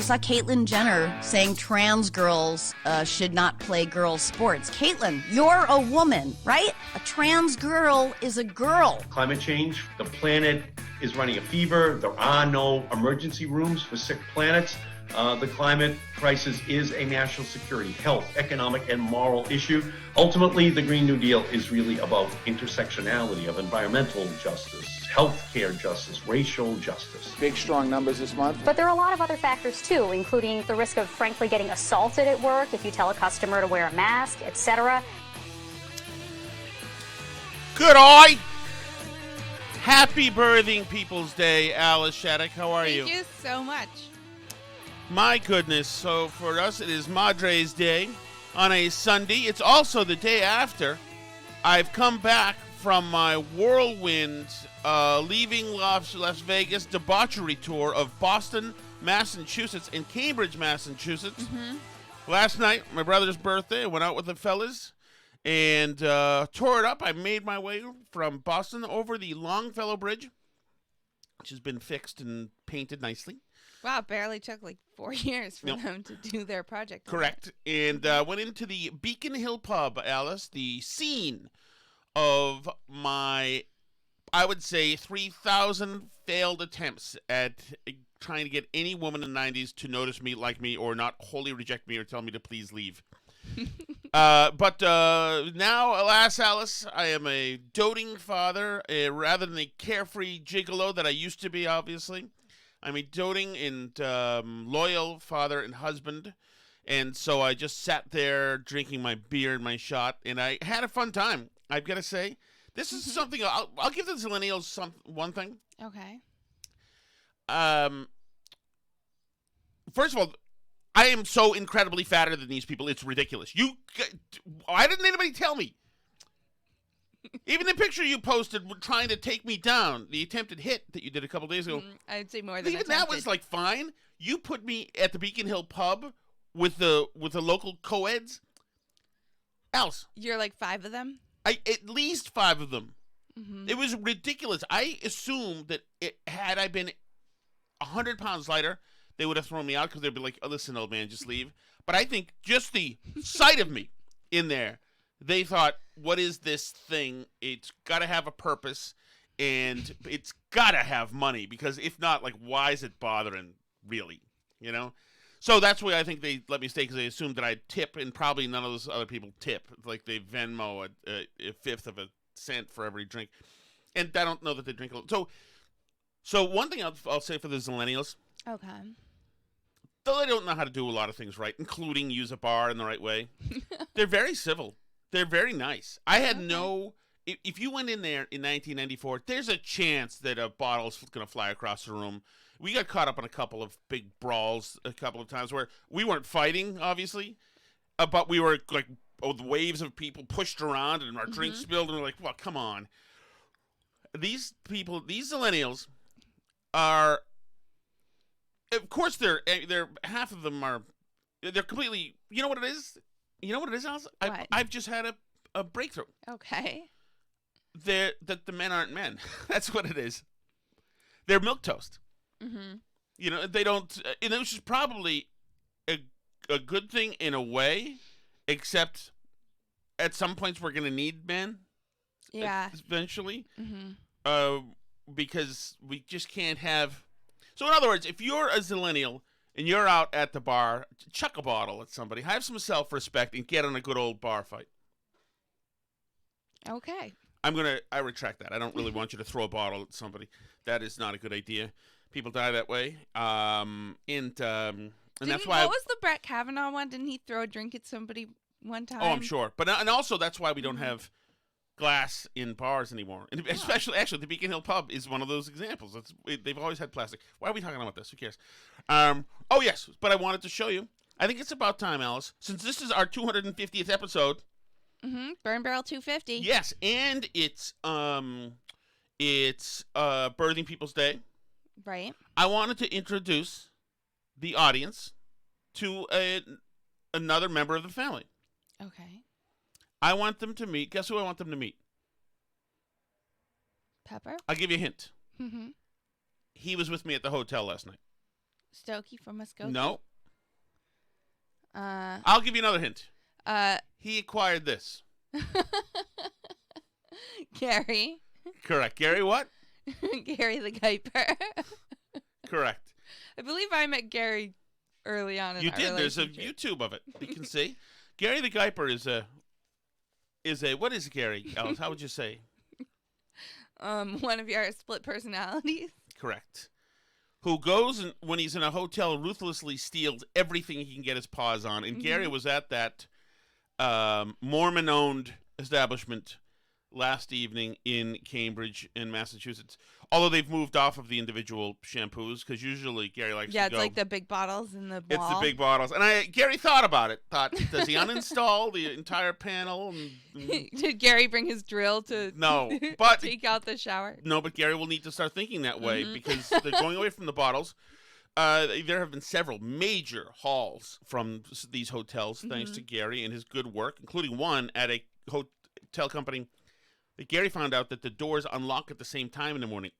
I saw Caitlyn Jenner saying trans girls should not play girls' sports. Caitlyn, you're a woman, right? A trans girl is a girl. Climate change, the planet is running a fever. There are no emergency rooms for sick planets. The climate crisis is a national security, health, economic, and moral issue. Ultimately, the Green New Deal is really about intersectionality of environmental justice, healthcare justice, racial justice. Big, strong numbers this month. But there are a lot of other factors, too, including the risk of, frankly, getting assaulted at work if you tell a customer to wear a mask, etc. Good eye. Happy Birthing People's Day, Alice Shattuck. How are you? Thank you so much. My goodness. So for us, it is Madre's Day on a Sunday. It's also the day after I've come back from my whirlwind leaving Las Vegas debauchery tour of Boston, Massachusetts, and Cambridge, Massachusetts. Mm-hmm. Last night, my brother's birthday, I went out with the fellas and tore it up. I made my way from Boston over the Longfellow Bridge, which has been fixed and painted nicely. Wow, it barely took like 4 years for them to do their project. Correct. And went into the Beacon Hill Pub, Alice, the scene of my, I would say, 3,000 failed attempts at trying to get any woman in the 90s to notice me, like me, or not wholly reject me or tell me to please leave. But now, alas, Alice, I am a doting father rather than a carefree gigolo that I used to be, obviously. I'm a doting and loyal father and husband, and so I just sat there drinking my beer and my shot, and I had a fun time. I've got to say, this is something I'll give the millennials one thing. Okay. First of all, I am so incredibly fatter than these people. It's ridiculous. Why didn't anybody tell me? Even the picture you posted trying to take me down, the attempted hit that you did a couple days ago. I'd say more than even attempted. that was like fine. You put me at the Beacon Hill Pub with the local co-eds. Else, you're like 5 of them. At least 5 of them. Mm-hmm. It was ridiculous. I assumed that had I been 100 pounds lighter, they would have thrown me out because they'd be like, "Oh, listen, old man, just leave." But I think just the sight of me in there. They thought, what is this thing? It's got to have a purpose, and it's got to have money, because if not, like, why is it bothering, really? You know? So that's why I think they let me stay, because they assumed that I'd tip, and probably none of those other people tip. Like, they Venmo a fifth of a cent for every drink. And I don't know that they drink a lot. So one thing I'll say for the millennials. Okay. Though they don't know how to do a lot of things right, including use a bar in the right way, they're very civil. They're very nice. I had if you went in there in 1994, there's a chance that a bottle's going to fly across the room. We got caught up in a couple of big brawls a couple of times where we weren't fighting, obviously, but we were like, the waves of people pushed around and our drinks spilled, and we're like, well, come on. These people, these millennials are, of course, they're half of them are, they're completely, you know what it is? You know what it is, Alice? I've just had a breakthrough. Okay. That the men aren't men. That's what it is. They're milquetoast. Mm-hmm. You know, they don't, and which is probably a good thing in a way, except at some points we're going to need men. Yeah. Eventually. Mm-hmm. Because we just can't have. So in other words, if you're a zillennial and you're out at the bar, chuck a bottle at somebody, have some self-respect, and get in a good old bar fight. Okay. I retract that. I don't really want you to throw a bottle at somebody. That is not a good idea. People die that way. And that's why. What was the Brett Kavanaugh one? Didn't he throw a drink at somebody one time? Oh, I'm sure. And also that's why we don't have glass in bars anymore. And especially, actually, the Beacon Hill Pub is one of those examples. They've always had plastic. Why are we talking about this? Who cares? Oh, yes, but I wanted to show you. I think it's about time, Alice, since this is our 250th episode. Mm-hmm. Burn Barrel 250. Yes, and it's Birthing People's Day. Right. I wanted to introduce the audience to another member of the family. Okay. I want them to meet. Guess who I want them to meet? Pepper? I'll give you a hint. Mm-hmm. He was with me at the hotel last night. Stokey from Muskoka? No. Uh, I'll give you another hint. uh, He acquired this. Gary. Correct. Gary what? Gary the Giper. Correct. I believe I met Gary early on in You our did. There's a relationship. YouTube of it. You can see. Gary the Giper is a what is Gary, Alice? How would you say? One of your split personalities. Correct. Who goes and when he's in a hotel ruthlessly steals everything he can get his paws on. And Gary was at that Mormon-owned establishment last evening in Cambridge in Massachusetts. Although they've moved off of the individual shampoos because usually Gary likes to go. Yeah, it's like the big bottles in the It's mall. the big bottles. And Gary thought about it. Thought, does he uninstall the entire panel? And Did Gary bring his drill to No, but take out the shower? No, but Gary will need to start thinking that way because they're going away from the bottels. There have been several major hauls from these hotels thanks to Gary and his good work, including one at a hotel company. That Gary found out that the doors unlock at the same time in the morning,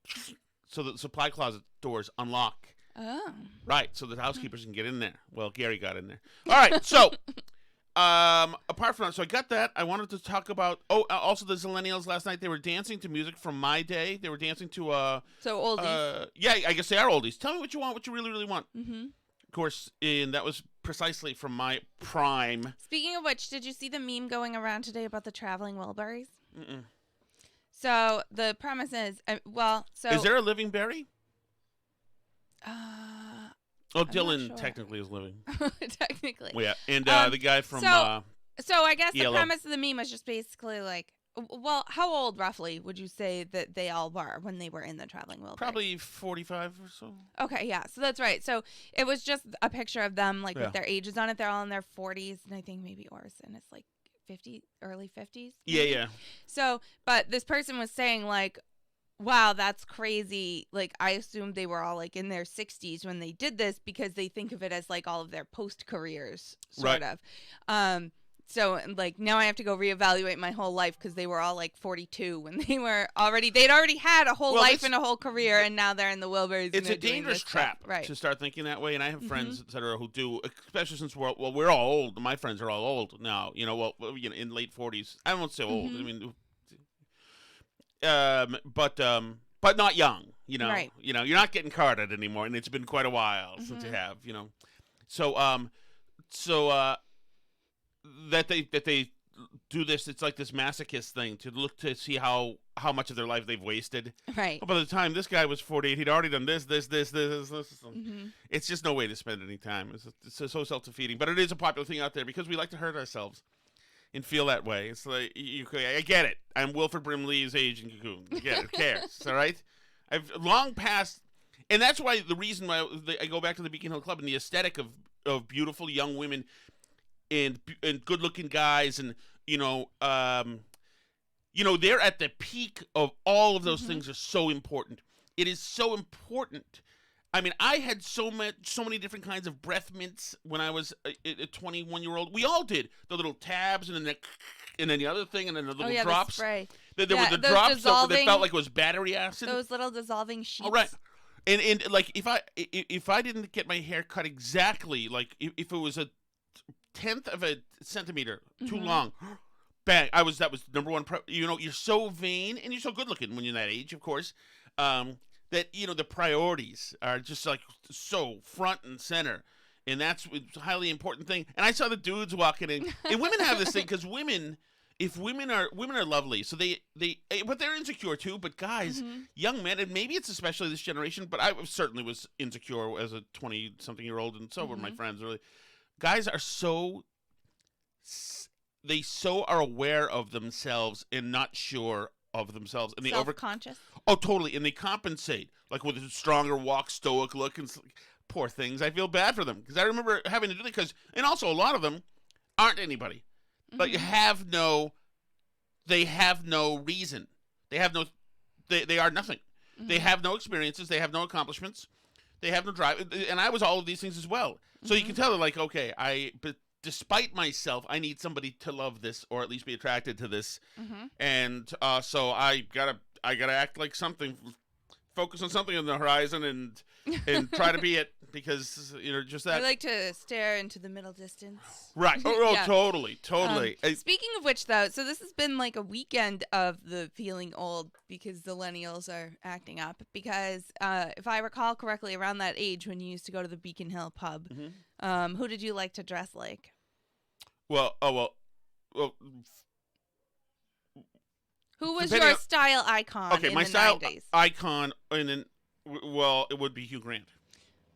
so that the supply closet doors unlock. Oh. Right, so the housekeepers can get in there. Well, Gary got in there. All right, so apart from that, so I got that. I wanted to talk about also the Zillennials last night. They were dancing to music from my day. They were dancing to So oldies. yeah, I guess they are oldies. Tell me what you want, what you really, really want. Mm-hmm. Of course, and that was precisely from my prime. Speaking of which, did you see the meme going around today about the traveling Wilburys? Mm-mm. So the premise is, Is there a living Barry? I'm Dylan not sure. technically is living. Technically. Well, yeah, and the guy from So I guess Yellow. the premise of the meme was just basically like, well, how old roughly would you say that they all were when they were in the traveling Wilburys? probably 45 or so. Okay, yeah, so that's right. So it was just a picture of them, like Yeah. with their ages on it. They're all in their 40s, and I think maybe Orson is like 50, early 50s. Yeah, yeah. So, but this person was saying like, wow, that's crazy. Like, I assumed they were all like in their 60s when they did this because they think of it as like all of their post careers, sort Right. of. So like now I have to go reevaluate my whole life because they were all like 42 when they'd already had a whole life and a whole career, and now they're in the Wilburys. It's a dangerous trap right? to start thinking that way. And I have friends, et cetera, who do, especially since we're all old. My friends are all old now. In late 40s. I won't say old. I mean, but not young. Right. You're not getting carded anymore, and it's been quite a while since you have. So that they do this. It's like this masochist thing to look to see how much of their life they've wasted. Right. But by the time this guy was 48, he'd already done this. It's just no way to spend any time. It's so self-defeating. But it is a popular thing out there because we like to hurt ourselves and feel that way. It's like, I get it. I'm Wilford Brimley's age in Cocoon. I get it. Who cares? All right? I've long passed, and that's why the reason why I go back to the Beacon Hill Club and the aesthetic of beautiful young women and good-looking guys, and they're at the peak of all of those things are so important. It is so important. I mean, I had so many different kinds of breath mints when I was a 21-year-old. We all did the little tabs, and then the other thing, and then the little drops. The spray. There were the drops that felt like it was battery acid. Those little dissolving sheets. All right. And like if I didn't get my hair cut exactly, like if it was a tenth of a centimeter too long, bang! That was number one. You're so vain and you're so good looking when you're that age, of course. That the priorities are just like so front and center, and that's a highly important thing. And I saw the dudes walking in, and women have this thing because women are lovely, so but they're insecure too. But guys, young men, and maybe it's especially this generation, but I certainly was insecure as a 20-something-year-old, and so were my friends. Really, guys are so aware of themselves and not sure of themselves, and they self-conscious. Oh, totally, and they compensate like with a stronger walk, stoic look, and poor things. I feel bad for them because I remember having to do that and also a lot of them aren't anybody. Like they have no reason. They are nothing. They have no experiences. They have no accomplishments. They have no drive. And I was all of these things as well. So you can tell they're like, okay, but despite myself, I need somebody to love this or at least be attracted to this. And so I gotta act like something, focus on something on the horizon and try to be it. because just I that. like to stare into the middle distance. Right. Oh, Yeah. totally. Speaking of which, though, so this has been like a weekend of the feeling old because the millennials are acting up. Because if I recall correctly, around that age when you used to go to the Beacon Hill pub, who did you like to dress like? Well, Who was depending your on- style icon okay, in my the style 90s? icon, it would be Hugh Grant.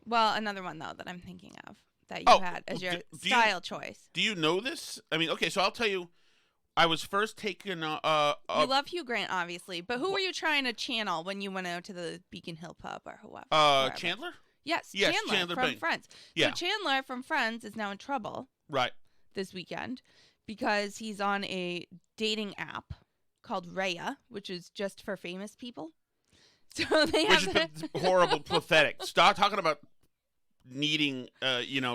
Well, another one, though, that I'm thinking of that you Oh, had as your do you- style choice. Do you know this? I mean, okay, so I'll tell you. I was first taken. You love Hugh Grant, obviously, but who were you trying to channel when you went out to the Beacon Hill pub or whoever? Chandler. Yes, Yes, Chandler, Chandler from Bing. Friends. Yeah. So Chandler from Friends is now in trouble Right. this weekend because he's on a dating app called Raya, which is just for famous people. So they Which have is horrible, pathetic. Stop talking about needing,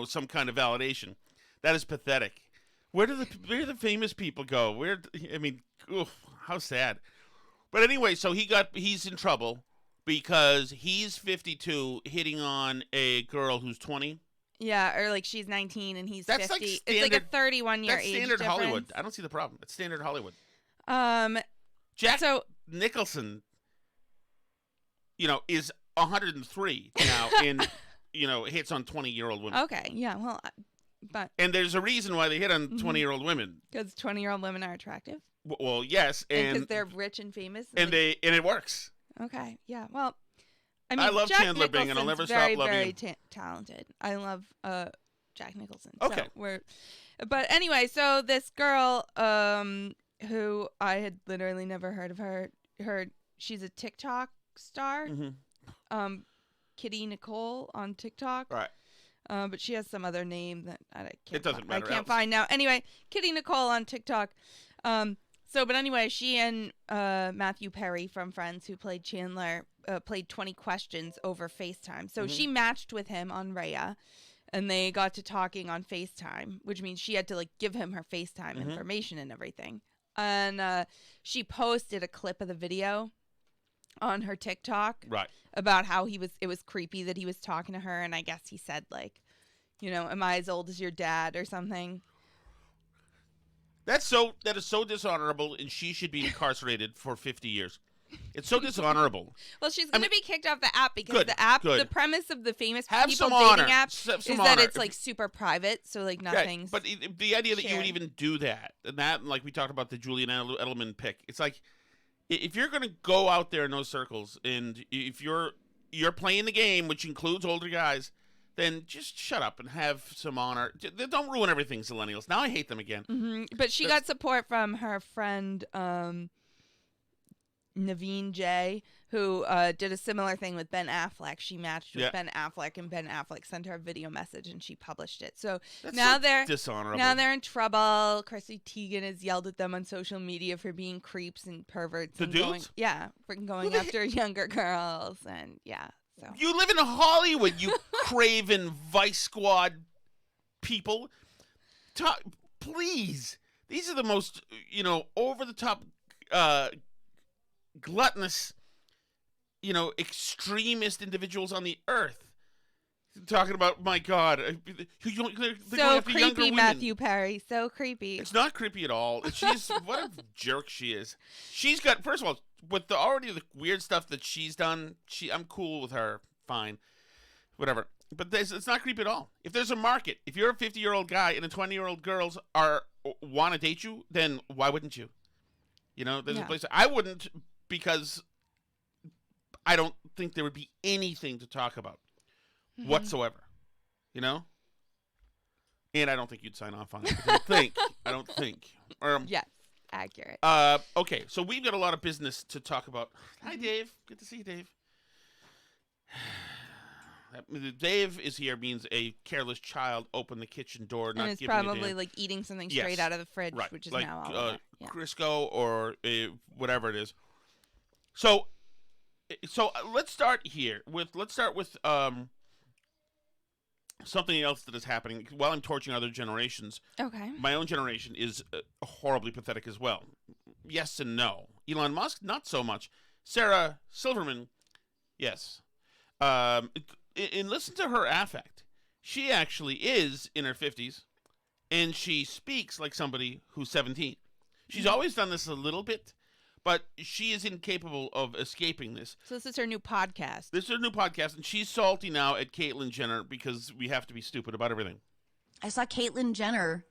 some kind of validation. That is pathetic. Where do the famous people go? How sad. But anyway, so he's in trouble because he's 52 hitting on a girl who's 20. Yeah, or like she's 19 and he's That's 50. like It's like a standard- 31-year That's age standard difference. Hollywood. I don't see the problem. It's standard Hollywood. Jack. So Nicholson, is 103 now in, hits on 20-year-old women. okay, yeah, well, but And there's a reason why they hit on 20-year-old women. because 20-year-old women are attractive Well, yes, because and they're rich and famous. and it works. Okay, yeah, well, I mean, love Jack Chandler Bing, and I'll never Nicholson's stop loving very, him. very talented. I love Jack Nicholson. Okay. But anyway, so this girl, who I had literally never heard of her. She's a TikTok star. Mm-hmm. Kitty Nicole on TikTok. Right. But she has some other name that I can't. It doesn't matter, I can't Alice. find now. Anyway, Kitty Nicole on TikTok. But anyway, she and Matthew Perry from Friends, who played Chandler, played 20 questions over FaceTime. So she matched with him on Raya, and they got to talking on FaceTime, which means she had to give him her FaceTime information and everything. And she posted a clip of the video on her TikTok Right. about how it was creepy that he was talking to her, and I guess he said am I as old as your dad or something? That is so dishonorable, and she should be incarcerated for 50 years. It's so dishonorable. Well, she's going to be kicked off the app because Good, the app, good. the premise of the famous Have people some honor. dating app Have is some that honor. it's super private, so Yeah, nothing's. but the idea that you would shared. even do that, and like we talked about the Julian Edelman pick, it's like if you're going to go out there in those circles, and if you're playing the game, which includes older guys, then just shut up and have some honor. Don't ruin everything, millennials. Now I hate them again. But she got support from her friend Naveen J, who did a similar thing with Ben Affleck. She matched with Ben Affleck, and Ben Affleck sent her a video message, and she published it. So That's now so they're dishonorable. Now they're in trouble. Chrissy Teigen has yelled at them on social media for being creeps and perverts. The and dudes? for going after younger girls, and So You live in Hollywood, you craven Vice Squad people. Please. These are the most, over-the-top, gluttonous, extremist individuals on the earth. Talking about, my God. so creepy, Matthew Perry. So creepy. It's not creepy at all. She's what a jerk she is. She's got, first of all, with the weird stuff that she's done, I'm cool with her. Fine. Whatever. But it's not creepy at all. If there's a market, if you're a 50-year-old guy and the 20-year-old girls want to date you, then why wouldn't you? There's a place. I wouldn't, because I don't think there would be anything to talk about whatsoever. And I don't think you'd sign off on it. I don't think. Yes, accurate. Okay, so we've got a lot of business to talk about. Hi, Dave. Good to see you, Dave. Dave is here means a careless child opened the kitchen door, not and it's giving a probably damn. eating something straight out of the fridge, Right, which is like, now all over. Yeah. Crisco or whatever it is. So let's start here with something else that is happening while I'm torching other generations. Okay. My own generation is horribly pathetic as well. Yes and no. Elon Musk, not so much. Sarah Silverman, yes. and listen to her affect. She actually is in her 50s, and she speaks like somebody who's 17. She's always done this a little bit, but she is incapable of escaping this. So this is her new podcast. This is her new podcast, and she's salty now at Caitlyn Jenner because we have to be stupid about everything. I saw Caitlyn Jenner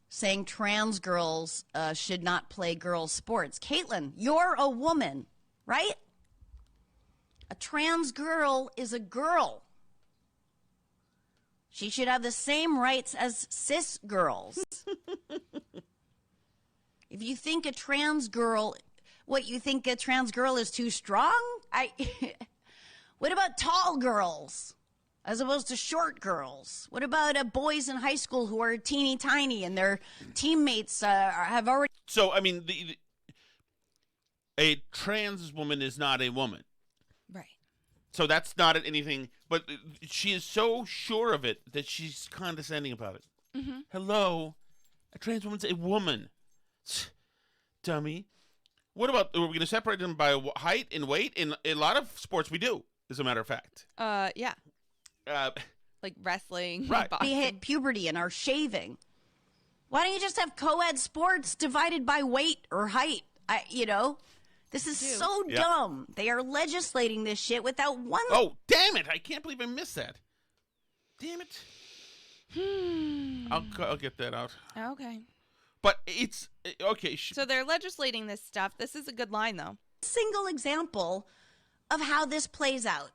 saying trans girls should not play girls' sports. Caitlyn, you're a woman, right? A trans girl is a girl. She should have the same rights as cis girls. If you think a trans girl, what, you think a trans girl is too strong? What about tall girls as opposed to short girls? What about boys in high school who are teeny tiny and their teammates have already... So, I mean, a trans woman is not a woman. Right. So that's not anything, but she is so sure of it that she's condescending about it. Mm-hmm. Hello, a trans woman's a woman. Dummy. What about, are we going to separate them by height and weight? In a lot of sports we do, as a matter of fact. Yeah. Like wrestling. Right. Boxing. We hit puberty and are shaving. Why don't you just have co-ed sports divided by weight or height? This is so dumb. They are legislating this shit without one... Oh, damn it. I can't believe I missed that. Damn it. I'll get that out. Okay. But it's... Okay. So they're legislating this stuff. This is a good line, though. Single example of how this plays out.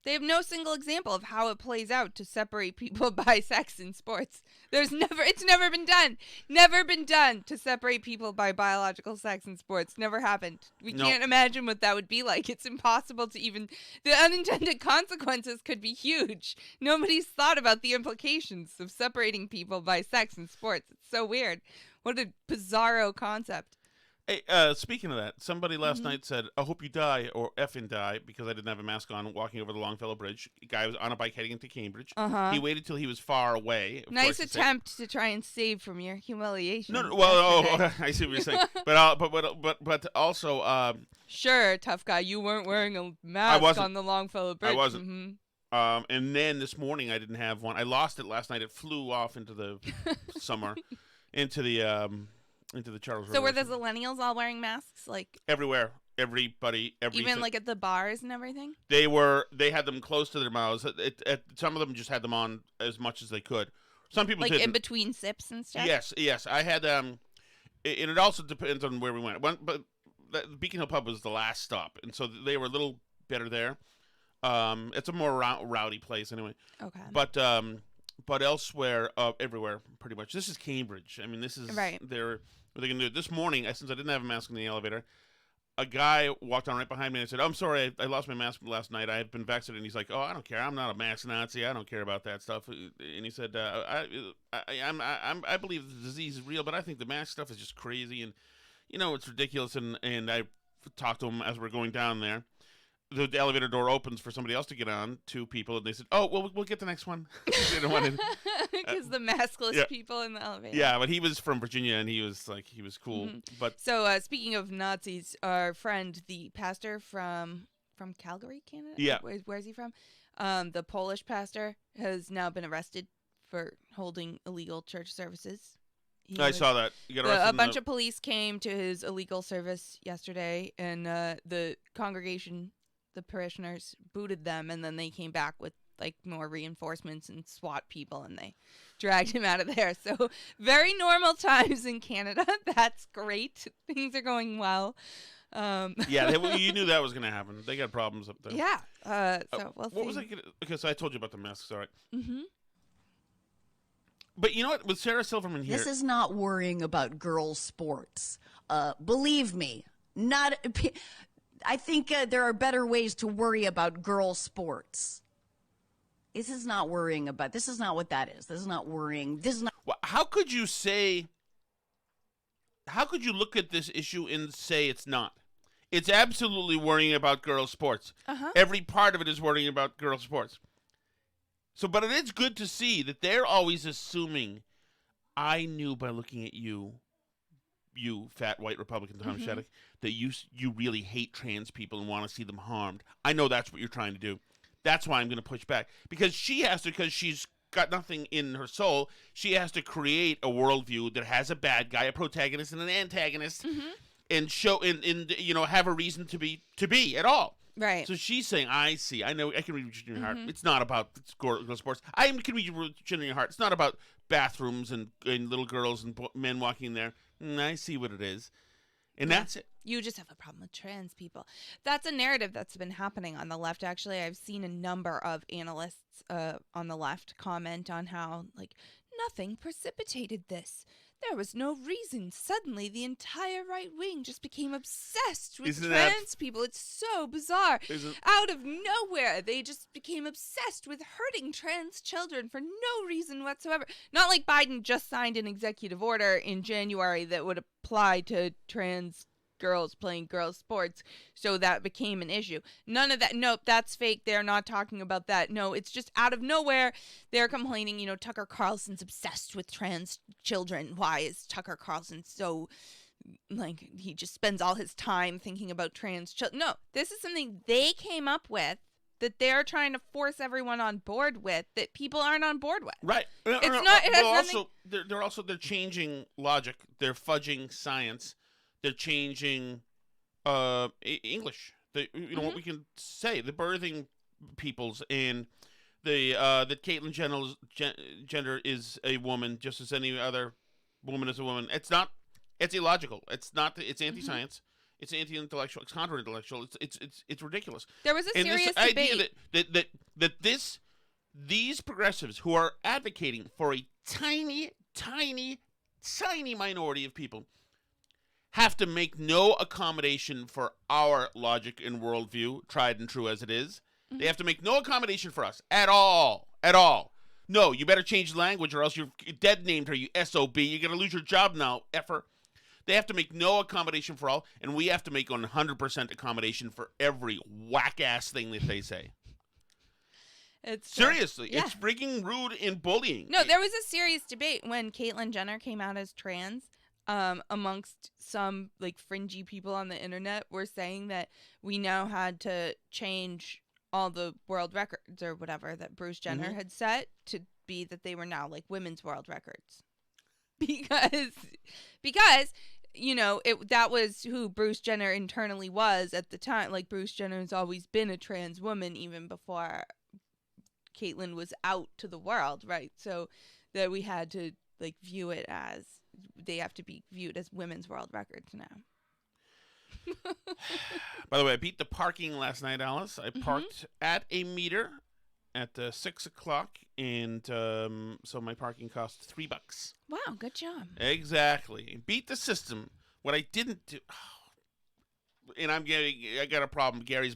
They have no single example of how it plays out to separate people by sex in sports. It's never been done. Never been done to separate people by biological sex in sports. Never happened. We can't imagine what that would be like. It's impossible to even, the unintended consequences could be huge. Nobody's thought about the implications of separating people by sex in sports. It's so weird. What a bizarro concept. Hey, speaking of that, somebody last night said, I hope you die or effing die because I didn't have a mask on walking over the Longfellow Bridge. A guy was on a bike heading into Cambridge. He waited till he was far away. Nice attempt to try and save from your humiliation. No, well, I see what you're saying. But also... sure, tough guy, you weren't wearing a mask on the Longfellow Bridge. I wasn't. And then this morning I didn't have one. I lost it last night. It flew off into the summer, into the Charles River. So were the millennials all wearing masks? Like everywhere, everybody, even like at the bars and everything? They had them close to their mouths. Some of them just had them on as much as they could. Some people like didn't. In between sips and stuff? Yes. I had and it also depends on where we went. But the Beacon Hill Pub was the last stop, and so they were a little better there. It's a more rowdy place anyway. Okay. But elsewhere, everywhere, pretty much. This is Cambridge. I mean, this is right. What they can do. This morning, since I didn't have a mask in the elevator, a guy walked on right behind me and I said, I'm sorry, I lost my mask last night. I've been vaccinated. And he's like, oh, I don't care. I'm not a mask Nazi. I don't care about that stuff. And he said, I believe the disease is real, but I think the mask stuff is just crazy. And, it's ridiculous. And I talked to him as we're going down there. The elevator door opens for somebody else to get on, 2 people, and they said, oh, well, we'll get the next one. They don't want to... Because the maskless people in the elevator. Yeah, but he was from Virginia, and he was cool. Mm-hmm. But so speaking of Nazis, our friend, the pastor from Calgary, Canada? Yeah. Where's he from? The Polish pastor has now been arrested for holding illegal church services. I saw that. You got arrested a bunch of police came to his illegal service yesterday, and the congregation, the parishioners, booted them, and then they came back with like more reinforcements and SWAT people, and they dragged him out of there. So very normal times in Canada. That's great. Things are going well. You knew that was going to happen. They got problems up there. Yeah. So we'll see. What was I going to... Okay, so I told you about the masks. All right. Mm-hmm. But you know what? With Sarah Silverman here... This is not worrying about girls' sports. Believe me, not... I think there are better ways to worry about girls' sports. This is not worrying about... This is not what that is. This is not worrying. This is not... Well, how could you say... How could you look at this issue and say it's not? It's absolutely worrying about girls' sports. Every part of it is worrying about girls' sports. So, but it is good to see that they're always assuming, I knew by looking at you fat white Republican Tom Shattuck, that you really hate trans people and want to see them harmed. I know that's what you're trying to do. That's why I'm going to push back. Because she's got nothing in her soul. She has to create a worldview that has a bad guy, a protagonist, and an antagonist, and show have a reason to be at all. Right. So she's saying, I see. I know. I can read what's in your heart. It's not about girl sports. I can read what's in your heart. It's not about bathrooms and little girls and men walking there. I see what it is. And that's it. You just have a problem with trans people. That's a narrative that's been happening on the left. Actually, I've seen a number of analysts on the left comment on how, like, nothing precipitated this. There was no reason. Suddenly, the entire right wing just became obsessed with trans people. It's so bizarre. Out of nowhere, they just became obsessed with hurting trans children for no reason whatsoever. Not like Biden just signed an executive order in January that would apply to trans girls playing girls sports, so that became an issue. None of that. Nope, that's fake. They're not talking about that. No, it's just out of nowhere. They're complaining, Tucker Carlson's obsessed with trans children. Why is Tucker Carlson so, like, he just spends all his time thinking about trans children? No, this is something they came up with that they're trying to force everyone on board with that people aren't on board with. Right. It's not. It has nothing. They're changing logic. They're fudging science. They're changing English. What we can say. The birthing peoples and that Caitlyn Jenner's gender is a woman, just as any other woman is a woman. It's not. It's illogical. It's not. It's anti-science. It's anti-intellectual. It's counter-intellectual. It's ridiculous. There was a serious debate. Idea that these progressives who are advocating for a tiny minority of people have to make no accommodation for our logic and worldview, tried and true as it is. They have to make no accommodation for us at all. No, you better change the language or else you're dead named her, you SOB. You're going to lose your job now, effer. They have to make no accommodation for all, and we have to make 100% accommodation for every whack-ass thing that they say. Seriously, yeah. It's freaking rude and bullying. No, there was a serious debate when Caitlyn Jenner came out as trans. Amongst some, like, fringy people on the internet were saying that we now had to change all the world records or whatever that Bruce Jenner had set to be that they were now, like, women's world records. Because that was who Bruce Jenner internally was at the time. Like, Bruce Jenner has always been a trans woman even before Caitlyn was out to the world, right? So that we had to, like, view it as they have to be viewed as women's world records now. By the way, I beat the parking last night, Alice. I parked at a meter at 6 o'clock, and so my parking cost $3. Wow, good job. Exactly. Beat the system. What I didn't do, and I got a problem. Gary's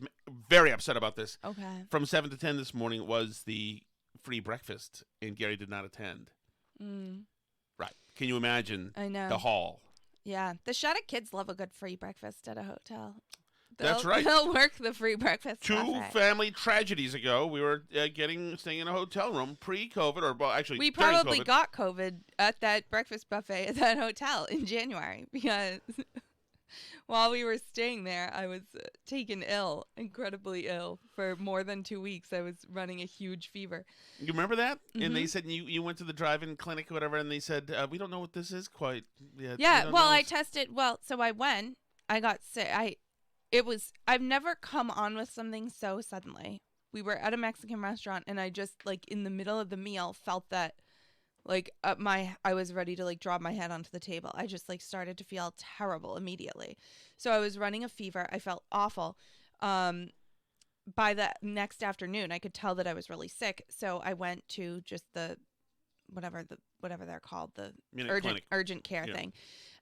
very upset about this. Okay. From 7 to 10 this morning was the free breakfast, and Gary did not attend. Right. Can you imagine the hall? Yeah. The Shattuck kids love a good free breakfast at a hotel. That's right. They'll work the free breakfast. Two family tragedies ago, we were staying in a hotel room pre-COVID, we probably got COVID at that breakfast buffet at that hotel in January because while we were staying there, I was taken ill, incredibly ill, for more than 2 weeks. I was running a huge fever. You remember that? And they said you went to the drive-in clinic or whatever, and they said, we don't know what this is quite yet. Yeah, well, I tested. Well, so I went. I got sick. I've never come on with something so suddenly. We were at a Mexican restaurant, and I just, like, in the middle of the meal, felt that, like, I was ready to, like, drop my head onto the table. I just, like, started to feel terrible immediately. So I was running a fever. I felt awful. By the next afternoon, I could tell that I was really sick. So I went to just whatever they're called, the urgent care thing.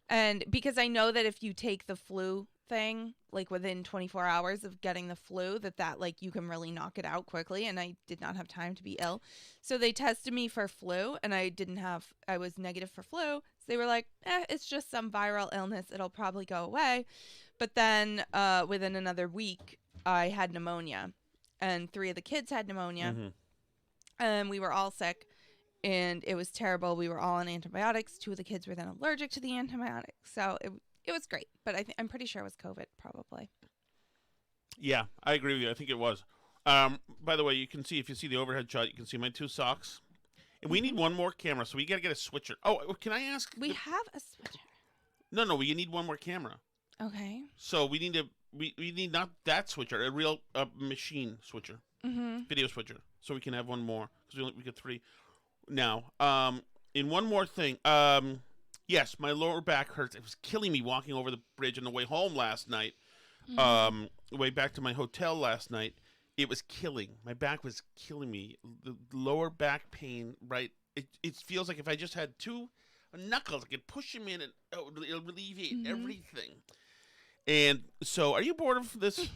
And because I know that if you take the flu thing, like, within 24 hours of getting the flu, that like, you can really knock it out quickly, and I did not have time to be ill. So they tested me for flu, and I was negative for flu. So they were like, it's just some viral illness. It'll probably go away. But then within another week, I had pneumonia, and 3 of the kids had pneumonia, and we were all sick, and it was terrible. We were all on antibiotics. 2 of the kids were then allergic to the antibiotics. So it was great, but I'm pretty sure it was COVID, probably. Yeah, I agree with you. I think it was. By the way, you can see, if you see the overhead shot, you can see my 2 socks. And we need one more camera, so we got to get a switcher. Oh, can I ask? We have a switcher. No, we need one more camera. Okay. So we need we need not that switcher, a real machine switcher, video switcher, so we can have one more, because we get 3 now. And one more thing. Yes, my lower back hurts. It was killing me walking over the bridge on the way home last night. Way back to my hotel last night. It was killing. My back was killing me. The lower back pain, right? It feels like if I just had 2 knuckles, I could push them in and it'll alleviate everything. And so, are you bored of this?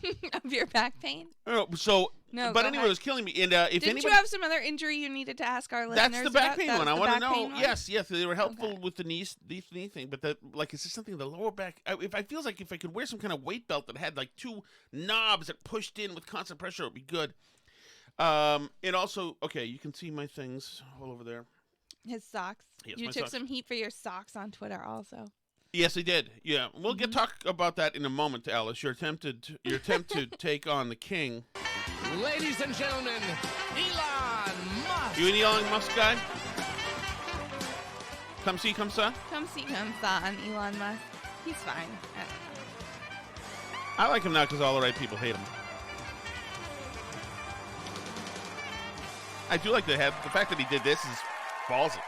Of your back pain? No, so, no, but anyway, it was killing me. And if Didn't you have some other injury you needed to ask our listeners that's the back pain one. I want to know. One? Yes, they were helpful with the knee thing, but is this something the lower back? If I feels like if I could wear some kind of weight belt that had like 2 knobs that pushed in with constant pressure, it would be good. And also, okay, you can see my things all over there. His socks. Yes, you my took socks. some heat for your socks on Twitter, also. Yes, I did. Yeah, we'll talk about that in a moment, Alice. Your attempt to take on the king. Ladies and gentlemen, Elon Musk. You an Elon Musk guy? Come see, come saw? Come see, come saw on Elon Musk. He's fine. I like him now because all the right people hate him. I do like the fact that he did this is ballsy.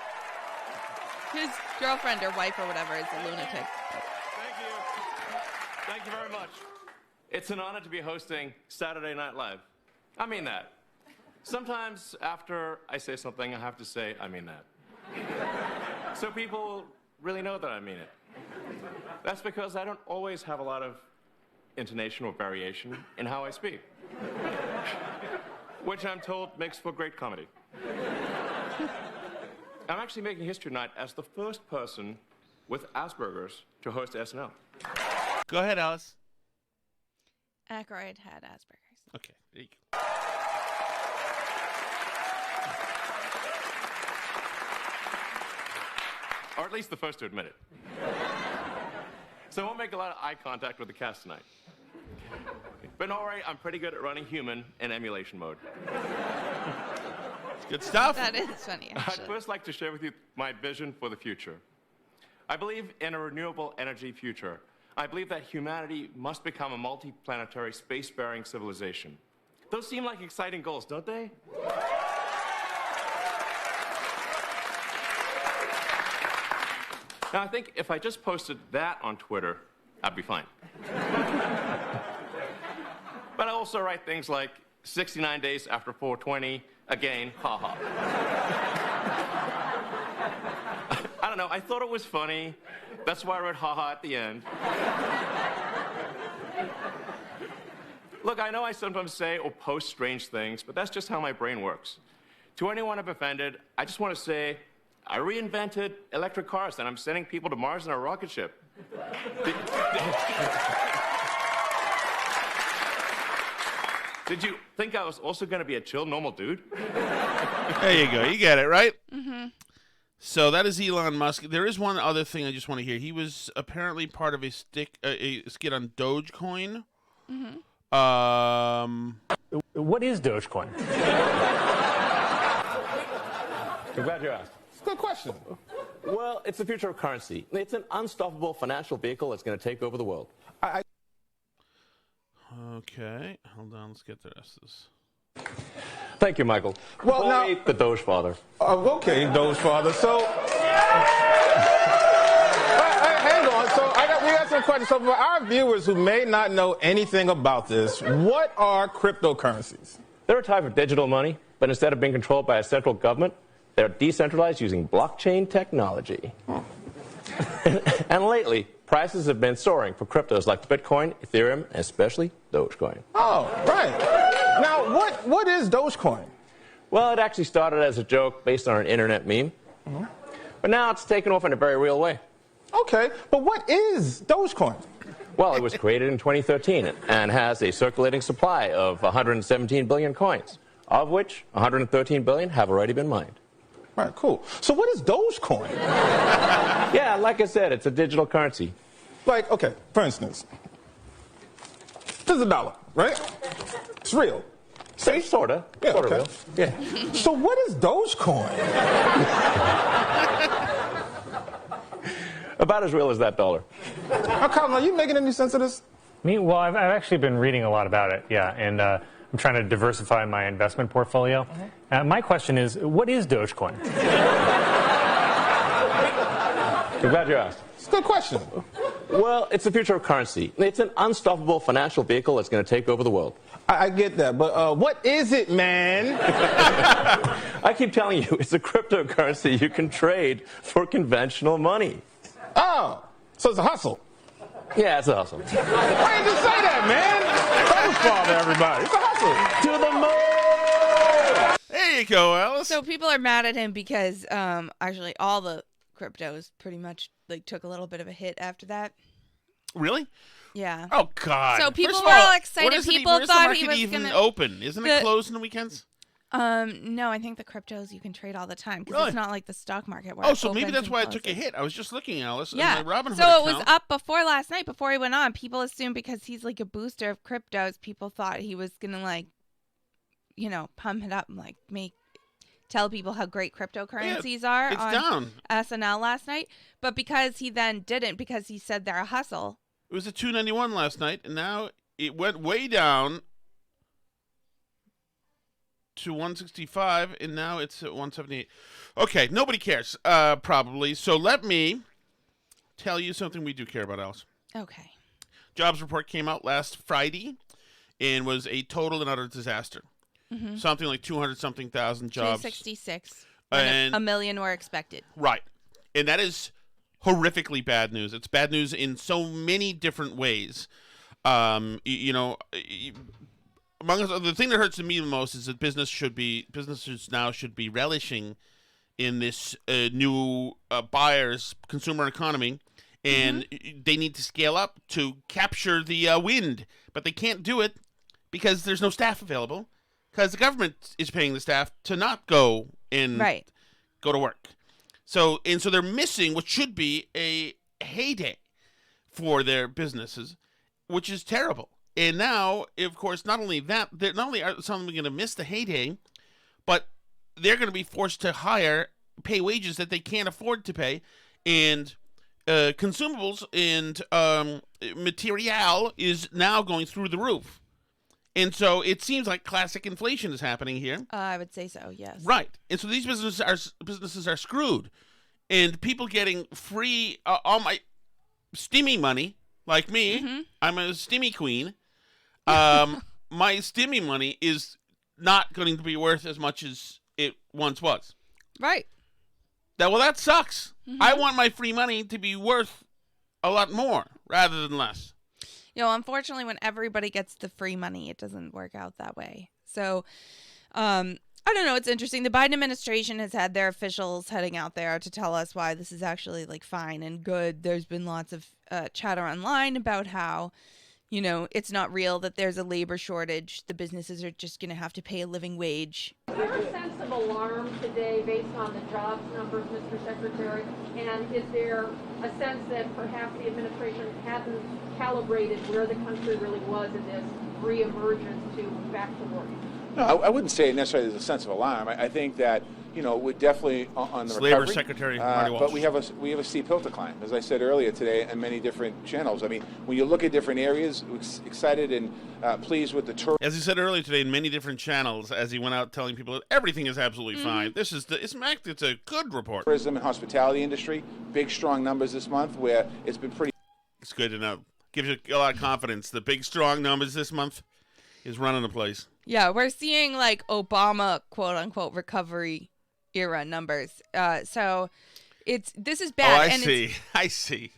His girlfriend or wife or whatever is a lunatic. Thank you. Thank you very much. It's an honor to be hosting Saturday Night Live. I mean that. Sometimes after I say something, I have to say, I mean that. So people really know that I mean it. That's because I don't always have a lot of intonation or variation in how I speak, which I'm told makes for great comedy. I'm actually making history tonight as the first person with Asperger's to host SNL. Go ahead, Alice. Aykroyd had Asperger's. Okay, there you go. Or at least the first to admit it. So I won't make a lot of eye contact with the cast tonight. But don't worry, I'm pretty good at running human in emulation mode. Good stuff. That is funny, actually. I'd first like to share with you my vision for the future. I believe in a renewable energy future. I believe that humanity must become a multi-planetary space-faring civilization. Those seem like exciting goals, don't they? Now, I think if I just posted that on Twitter, I'd be fine. But I also write things like 69 days after 420, again, haha. I don't know, I thought it was funny. That's why I wrote haha at the end. Look, I know I sometimes say or post strange things, but that's just how my brain works. To anyone I've offended, I just want to say, I reinvented electric cars and I'm sending people to Mars in a rocket ship. Did you think I was also going to be a chill, normal dude? There you go. You get it, right? Mm-hmm. So that is Elon Musk. There is one other thing I just want to hear. He was apparently part of a skit on Dogecoin. Mm-hmm. What is Dogecoin? I'm glad you asked. It's a good question. Well, it's the future of currency. It's an unstoppable financial vehicle that's going to take over the world. Okay, hold on. Let's get the rest of this. Thank you, Michael. Well, now, the Doge Father. Okay, Doge Father. So, hang on. So, we got some questions. So, for our viewers who may not know anything about this, what are cryptocurrencies? They're a type of digital money, but instead of being controlled by a central government, they're decentralized using blockchain technology. And lately, prices have been soaring for cryptos like Bitcoin, Ethereum, and especially Dogecoin. Oh, right. Now, what is Dogecoin? Well, it actually started as a joke based on an internet meme. Mm-hmm. But now it's taken off in a very real way. Okay, but what is Dogecoin? Well, it was created in 2013 and has a circulating supply of 117 billion coins, of which 113 billion have already been mined. All right, cool. So what is Dogecoin? Yeah, like I said, it's a digital currency. Like, okay, for instance, this is $1, right? It's real. Sort of. Yeah, Sort of okay. real. Yeah. So what is Dogecoin? About as real as that dollar. Colin, are you making any sense of this? Me? Well, I've actually been reading a lot about it, yeah, and I'm trying to diversify my investment portfolio. My question is, what is Dogecoin? I'm glad you asked. It's a good question. Well, it's the future of currency. It's an unstoppable financial vehicle that's going to take over the world. I get that, but what is it, man? I keep telling you, it's a cryptocurrency you can trade for conventional money. Oh, so it's a hustle. Yeah, it's a hustle. Why didn't you say that, man? First of all, everybody, it's a hustle. To the moon! There you go, Alice. So people are mad at him because actually all the cryptos pretty much like took a little bit of a hit after that. Really? Yeah. Oh God. So people First were of all excited. where does People where does the thought market he was even gonna open. Isn't it closed on the weekends? No, I think the cryptos you can trade all the time because Really? it's not like the stock market where Oh, it so maybe opens that's and why it took a closes. hit. I was just looking, Alice. Yeah. On my Robinhood So it was account. up before last night, before he went on. People assumed because he's like a booster of cryptos, people thought he was gonna like, pump it up and like tell people how great cryptocurrencies are it's on down. SNL last night. But because he then didn't, because he said they're a hustle. It was at 291 last night, and now it went way down to 165, and now it's at 178. Okay, nobody cares, probably. So let me tell you something we do care about, Alice. Okay. Jobs report came out last Friday and was a total and utter disaster. Mm-hmm. Something like 200-something thousand jobs. 266. And a million were expected. Right. And that is horrifically bad news. It's bad news in so many different ways. Among us, the thing that hurts me the most is that businesses now should be relishing in this new buyer's consumer economy, and they need to scale up to capture the wind, but they can't do it because there's no staff available, because the government is paying the staff to not go and go to work. So they're missing what should be a heyday for their businesses, which is terrible. And now, of course, not only are some going to miss the heyday, but they're going to be forced to pay wages that they can't afford to pay, and consumables and material is now going through the roof. And so it seems like classic inflation is happening here. I would say so, yes. Right. And so these businesses are screwed. And people getting free all my stimmy money, like me, I'm a stimmy queen. My stimmy money is not going to be worth as much as it once was. Right. That sucks. I want my free money to be worth a lot more rather than less. Unfortunately, when everybody gets the free money, it doesn't work out that way. So, I don't know. It's interesting. The Biden administration has had their officials heading out there to tell us why this is actually like fine and good. There's been lots of chatter online about how, it's not real, that there's a labor shortage. The businesses are just going to have to pay a living wage. Is there a sense of alarm today based on the jobs numbers, Mr. Secretary? And is there a sense that perhaps the administration hadn't calibrated where the country really was in this reemergence to back to work? No, I wouldn't say necessarily there's a sense of alarm. I think that, we're definitely on the Labor recovery. Secretary Marty Walsh. But we have a steep hill to climb, as I said earlier today, in many different channels. I mean, when you look at different areas, we're excited and pleased with the tourism. As he said earlier today, in many different channels, as he went out telling people that everything is absolutely fine. It's a good report. Tourism and hospitality industry, big strong numbers this month, where it's been pretty. It's good to know. Gives you a lot of confidence. The big strong numbers this month is running the place. Yeah, we're seeing like Obama quote unquote recovery era numbers. So this is bad. Oh, I see.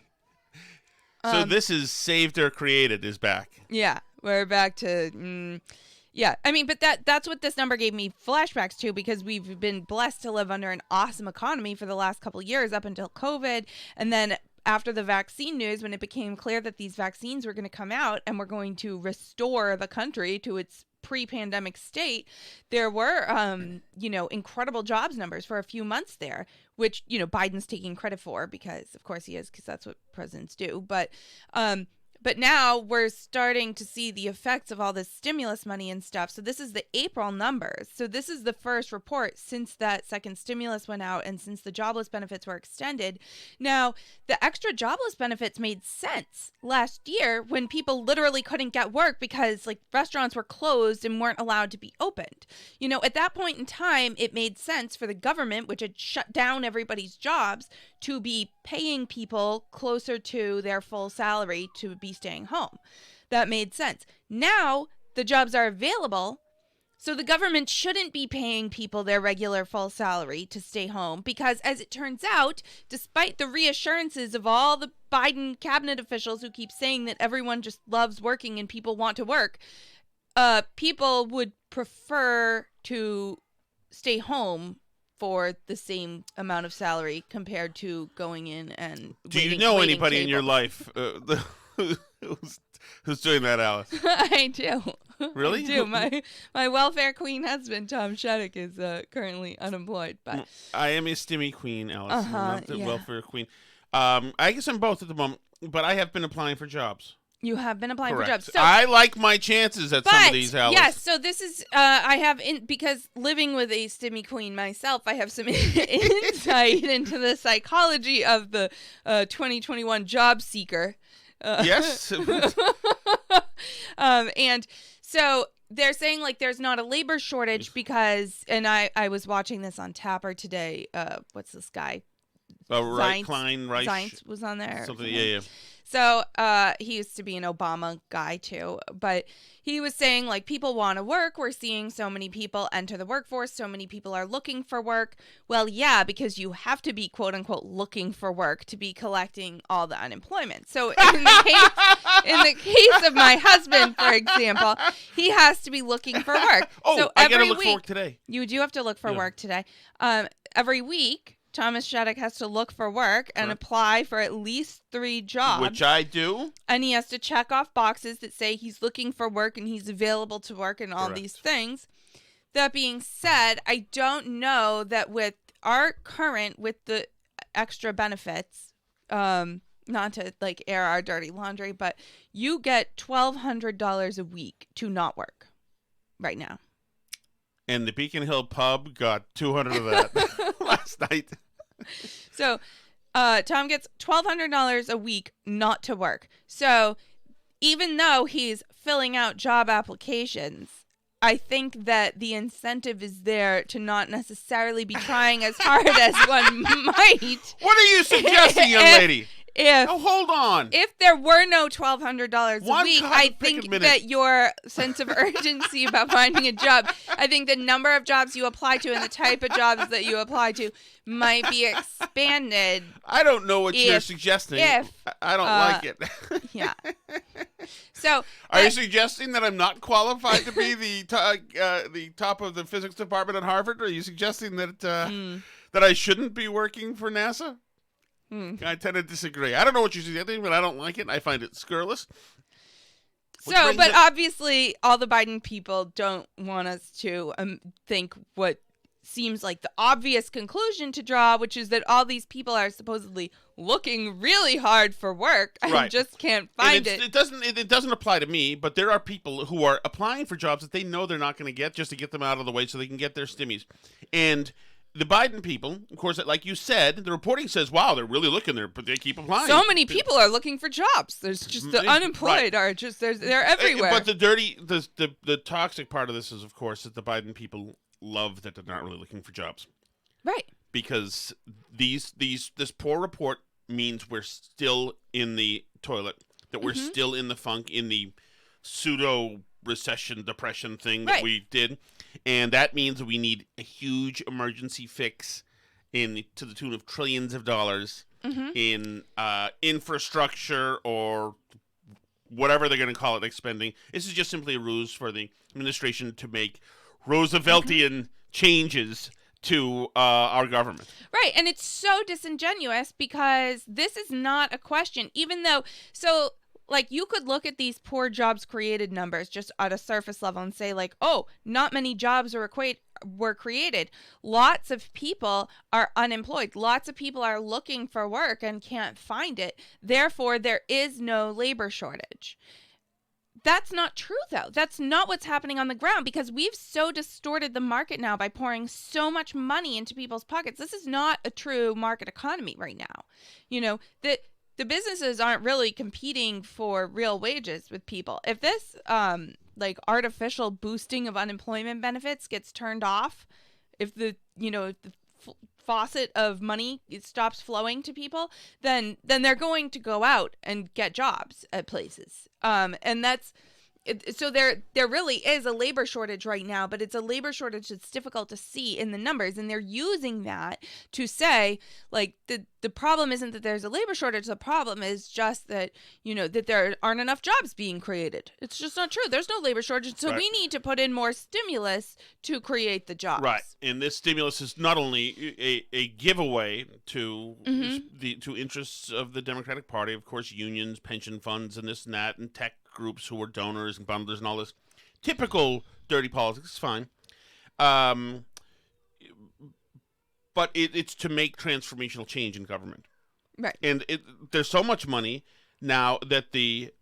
So this is saved or created is back. Yeah, we're back to yeah. I mean, but that's what this number gave me flashbacks to, because we've been blessed to live under an awesome economy for the last couple of years up until COVID, and then after the vaccine news, when it became clear that these vaccines were going to come out and were going to restore the country to its pre-pandemic state, there were, incredible jobs numbers for a few months there, which, Biden's taking credit for, because of course he is, because that's what presidents do. But But now we're starting to see the effects of all this stimulus money and stuff. So this is the April numbers. So this is the first report since that second stimulus went out and since the jobless benefits were extended. Now, the extra jobless benefits made sense last year when people literally couldn't get work because like restaurants were closed and weren't allowed to be opened. You know, at that point in time, it made sense for the government, which had shut down everybody's jobs, to be paying people closer to their full salary to be staying home. That made sense. Now the jobs are available, so the government shouldn't be paying people their regular full salary to stay home because, as it turns out, despite the reassurances of all the Biden cabinet officials who keep saying that everyone just loves working and people want to work, people would prefer to stay home for the same amount of salary compared to going in and Do you know anybody in your life who's doing that, Alice? I do. Really? I do. My welfare queen husband, Tom Shattuck, is currently unemployed. But I am a stimmy queen, Alice. I'm not the yeah. welfare queen. I guess I'm both at the moment, but I have been applying for jobs. You have been applying Correct. for jobs. So, I like my chances at some of these, Alice. Yes, so this is, I have, because living with a stimmy queen myself, I have some insight into the psychology of the 2021 job seeker. Yes. And so they're saying like there's not a labor shortage because, and I was watching this on Tapper today. What's this guy? Klein Reich. Zients was on there. Something, yeah. So he used to be an Obama guy too, but he was saying like people want to work. We're seeing so many people enter the workforce. So many people are looking for work. Well, yeah, because you have to be quote unquote looking for work to be collecting all the unemployment. So in the case of my husband, for example, he has to be looking for work. Oh, so I gotta look for work today. You do have to look for work today. Every week, Thomas Shattuck has to look for work and apply for at least 3 jobs. Which I do. And he has to check off boxes that say he's looking for work and he's available to work and all these things. That being said, I don't know that with our current, with the extra benefits, not to like air our dirty laundry, but you get $1,200 a week to not work right now. And the Beacon Hill pub got 200 of that last night. So Tom gets $1,200 a week not to work. So even though he's filling out job applications, I think that the incentive is there to not necessarily be trying as hard as one might. What are you suggesting, young lady? Hold on. If there were no $1,200 a week, I think that your sense of urgency about finding a job, I think the number of jobs you apply to and the type of jobs that you apply to might be expanded. I don't know what you're suggesting. I don't like it. Yeah. So, are you suggesting that I'm not qualified to be the top of the physics department at Harvard? Or are you suggesting that that I shouldn't be working for NASA? I tend to disagree. I don't know what you're suggesting, but I don't like it. I find it scurrilous. So, but obviously, all the Biden people don't want us to think what seems like the obvious conclusion to draw, which is that all these people are supposedly looking really hard for work and just can't find it. It doesn't apply to me, but there are people who are applying for jobs that they know they're not going to get just to get them out of the way so they can get their stimmies. And the Biden people, of course, like you said, the reporting says, wow, they're really looking there, but they keep applying. So many people are looking for jobs. There's just the unemployed are just, they're everywhere. But the toxic part of this is, of course, that the Biden people love that they're not really looking for jobs. Right. Because this poor report means we're still in the toilet, that we're still in the funk, in the pseudo recession depression thing that we did, and that means we need a huge emergency fix to the tune of trillions of dollars in infrastructure or whatever they're going to call it expending. This is just simply a ruse for the administration to make Rooseveltian changes to our government. Right, and it's so disingenuous because this is not a question, even though, so like you could look at these poor jobs created numbers just at a surface level and say like, oh, not many jobs are were created. Lots of people are unemployed. Lots of people are looking for work and can't find it. Therefore, there is no labor shortage. That's not true, though. That's not what's happening on the ground, because we've so distorted the market now by pouring so much money into people's pockets. This is not a true market economy right now. You know, the businesses aren't really competing for real wages with people. If this like artificial boosting of unemployment benefits gets turned off, if the faucet of money stops flowing to people, then they're going to go out and get jobs at places. And that's so there really is a labor shortage right now, but it's a labor shortage that's difficult to see in the numbers, and they're using that to say, like, the problem isn't that there's a labor shortage. The problem is just that, that there aren't enough jobs being created. It's just not true. There's no labor shortage, so we need to put in more stimulus to create the jobs. Right, and this stimulus is not only a giveaway to to interests of the Democratic Party, of course, unions, pension funds, and this and that, and tech groups who are donors and bundlers and all this typical dirty politics. Fine, but it's to make transformational change in government, right? And there's so much money now that the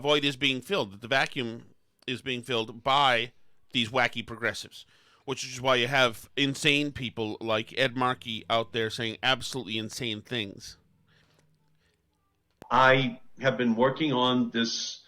void is being filled, that the vacuum is being filled by these wacky progressives, which is why you have insane people like Ed Markey out there saying absolutely insane things. I have been working on this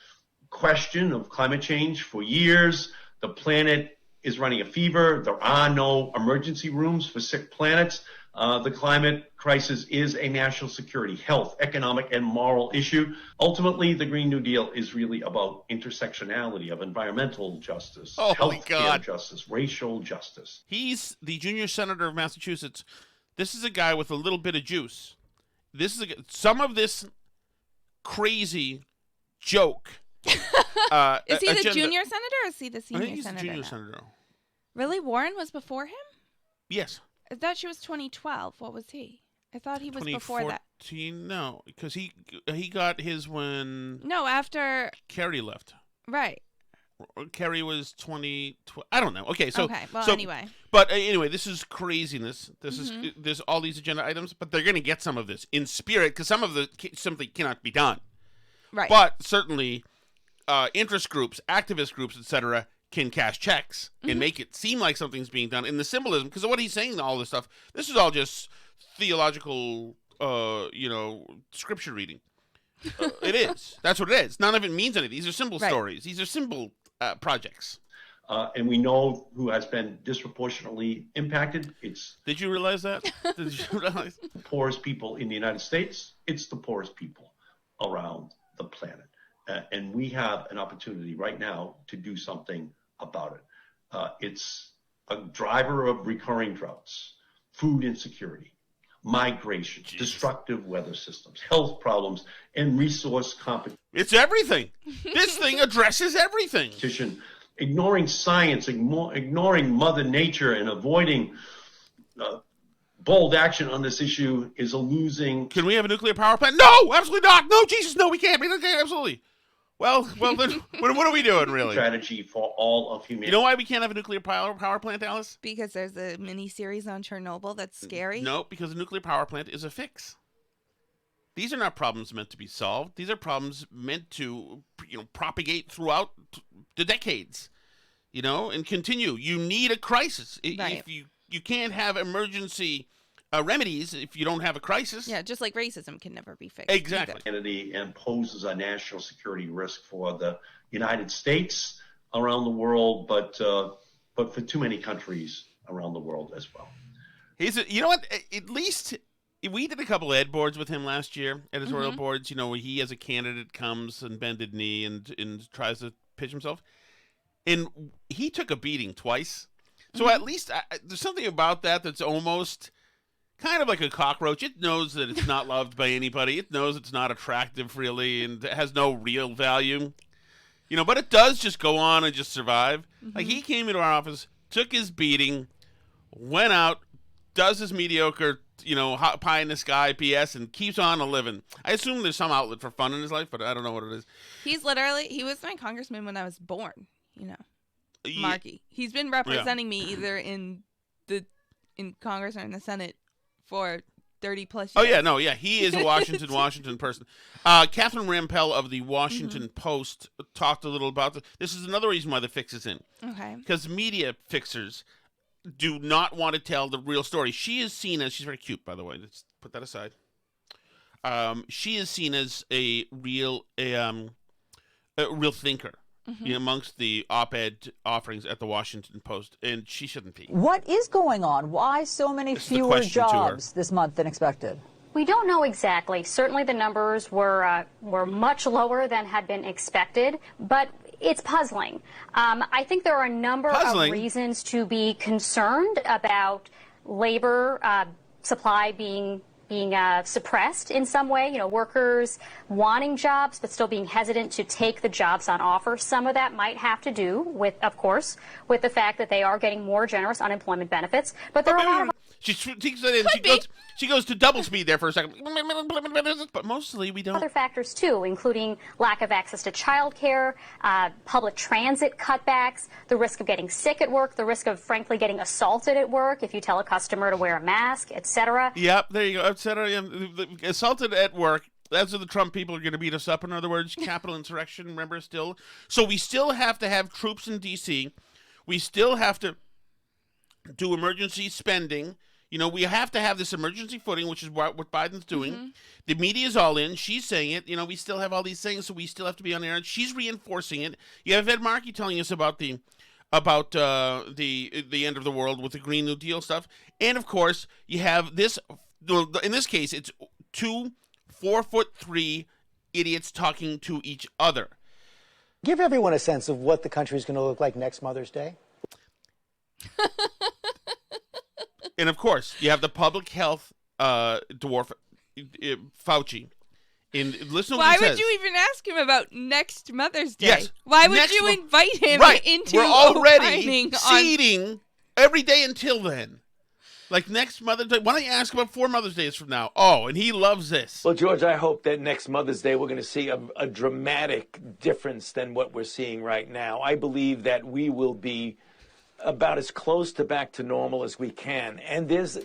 question of climate change for years. The planet is running a fever. There are no emergency rooms for sick planets. The climate crisis is a national security, health, economic, and moral issue. Ultimately, the Green New Deal is really about intersectionality of environmental justice, healthcare justice, racial justice. He's the junior senator of Massachusetts. This is a guy with a little bit of juice. Some of this crazy joke. Is he the junior senator or is he the senior senator? I think he's the junior senator. Really? Warren was before him? Yes. I thought she was 2012. What was he? I thought he was before that. 2014? No, because he got his when... No, after... Kerry left. Right. Kerry was 2012. I don't know. Okay, so... Okay, well, anyway. But anyway, this is craziness. There's all these agenda items, but they're going to get some of this in spirit, because some of it simply cannot be done. Right. But certainly, interest groups, activist groups, etc., can cash checks and make it seem like something's being done. And the symbolism, because of what he's saying, all this stuff, this is all just theological, scripture reading. It is. That's what it is. None of it means anything. These are symbol stories. These are symbol projects. And we know who has been disproportionately impacted. Did you realize that? Did you realize? The poorest people in the United States. It's the poorest people around the planet. And we have an opportunity right now to do something about it. It's a driver of recurring droughts, food insecurity, migration, destructive weather systems, health problems, and resource competition. It's everything. This thing addresses everything. Ignoring science, ignoring Mother Nature, and avoiding bold action on this issue is a losing... Can we have a nuclear power plant? No, absolutely not. No, Jesus, no, we can't. Absolutely. Well, then, what are we doing, really? Strategy for all of humanity. You know why we can't have a nuclear power plant, Alice? Because there's a mini-series on Chernobyl that's scary? No, because a nuclear power plant is a fix. These are not problems meant to be solved. These are problems meant to, propagate throughout the decades, and continue. You need a crisis. Right. If you can't have emergency remedies if you don't have a crisis. Yeah, just like racism can never be fixed. Exactly. And poses a national security risk for the United States around the world, but for too many countries around the world as well. You know what? At least we did a couple of ed boards with him last year, editorial boards. Where he as a candidate comes and bended knee and tries to pitch himself, and he took a beating twice. So at least there's something about that that's almost kind of like a cockroach. It knows that it's not loved by anybody. It knows it's not attractive, really, and it has no real value. But it does just go on and just survive. Like, he came into our office, took his beating, went out, does his mediocre, hot pie in the sky PS, and keeps on living. I assume there's some outlet for fun in his life, but I don't know what it is. He was my congressman when I was born, Markey. He's been representing me either in Congress or in the Senate for 30 plus years. Oh, yeah, no, yeah. He is a Washington person. Catherine Rampell of the Washington Post talked a little about this. Is another reason why the fix is in. Okay. Because media fixers do not want to tell the real story. She is seen as, she's very cute, by the way. Let's put that aside. She is seen as a real thinker amongst the op-ed offerings at the Washington Post, and she shouldn't be. What is going on? Why so many fewer jobs this month than expected? We don't know exactly. Certainly the numbers were much lower than had been expected, but it's puzzling. I think there are a number of reasons to be concerned about labor supply being suppressed in some way, workers wanting jobs but still being hesitant to take the jobs on offer. Some of that might have to do with, of course, with the fact that they are getting more generous unemployment benefits. But there are a lot of... She goes to double speed there for a second. But mostly we don't. Other factors, too, including lack of access to childcare, public transit cutbacks, the risk of getting sick at work, the risk of, frankly, getting assaulted at work if you tell a customer to wear a mask, etc. Yep, there you go, etc. Assaulted at work. That's what the Trump people are going to beat us up. In other words, capital insurrection, remember, still. So we still have to have troops in D.C. We still have to do emergency spending. We have to have this emergency footing, which is what Biden's doing. The media is all in. She's saying it. We still have all these things, so we still have to be on air. And she's reinforcing it. You have Ed Markey telling us about the end of the world with the Green New Deal stuff. And, of course, you have this. In this case, it's 2 4'3" idiots talking to each other. Give everyone a sense of what the country is going to look like next Mother's Day. And, of course, you have the public health dwarf, Fauci. And listen to what he says. Why would you even ask him about next Mother's Day? Yes. Why would you invite him into We're already seeding every day until then. Like next Mother's Day. Why don't you ask about 4 Mother's Days from now? Oh, and he loves this. Well, George, I hope that next Mother's Day we're going to see a dramatic difference than what we're seeing right now. I believe that we will be about as close to back to normal as we can. And there's...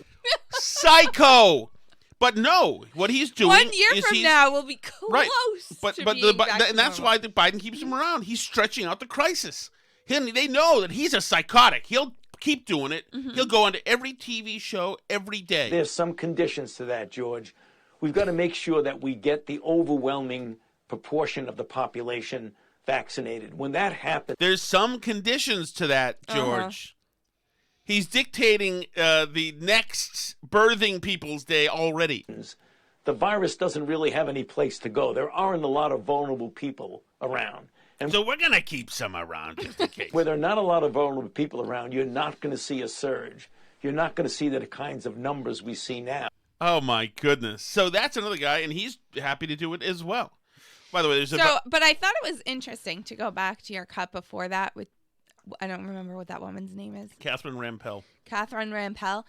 Psycho! But no, what he's doing 1 year from now we'll be close to being back to and that's normal. why Biden keeps him around. He's stretching out the crisis. They know that he's a psychotic. He'll keep doing it. He'll go onto every TV show every day. There's some conditions to that, George. We've got to make sure that we get the overwhelming proportion of the population vaccinated. When that happens... There's some conditions to that, George. He's dictating the next birthing people's day already. The virus doesn't really have any place to go. There aren't a lot of vulnerable people around. And so we're going to keep some around just in case. Where there are not a lot of vulnerable people around, you're not going to see a surge. You're not going to see the kinds of numbers we see now. Oh, my goodness. So that's another guy, and he's happy to do it as well. By the way, but I thought it was interesting to go back to your cut before that with, I don't remember what that woman's name is. Catherine Rampell.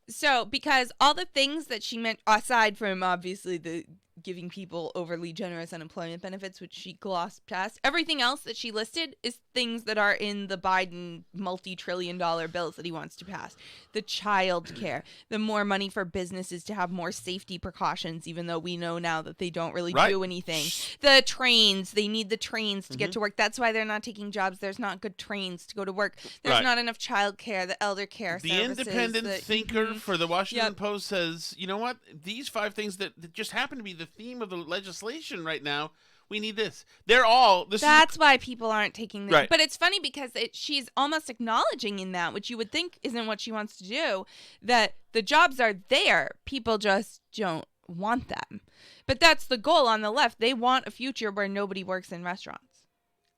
So, because all the things that she meant, aside from obviously the giving people overly generous unemployment benefits, which she glossed past, everything else that she listed is things that are in the Biden multi-trillion-dollar bills that he wants to pass. The child care, the more money for businesses to have more safety precautions, even though we know now that they don't really do anything. The trains, they need the trains to get to work. That's why they're not taking jobs. There's not good trains to go to work. There's not enough child care, the elder care the services. Independent thinker for the Washington Post says, you know what? These 5 things that just happen to be the theme of the legislation right now, we need this. They're all... That's why people aren't taking this. Right. But it's funny because she's almost acknowledging in that, which you would think isn't what she wants to do, that the jobs are there. People just don't want them. But that's the goal on the left. They want a future where nobody works in restaurants.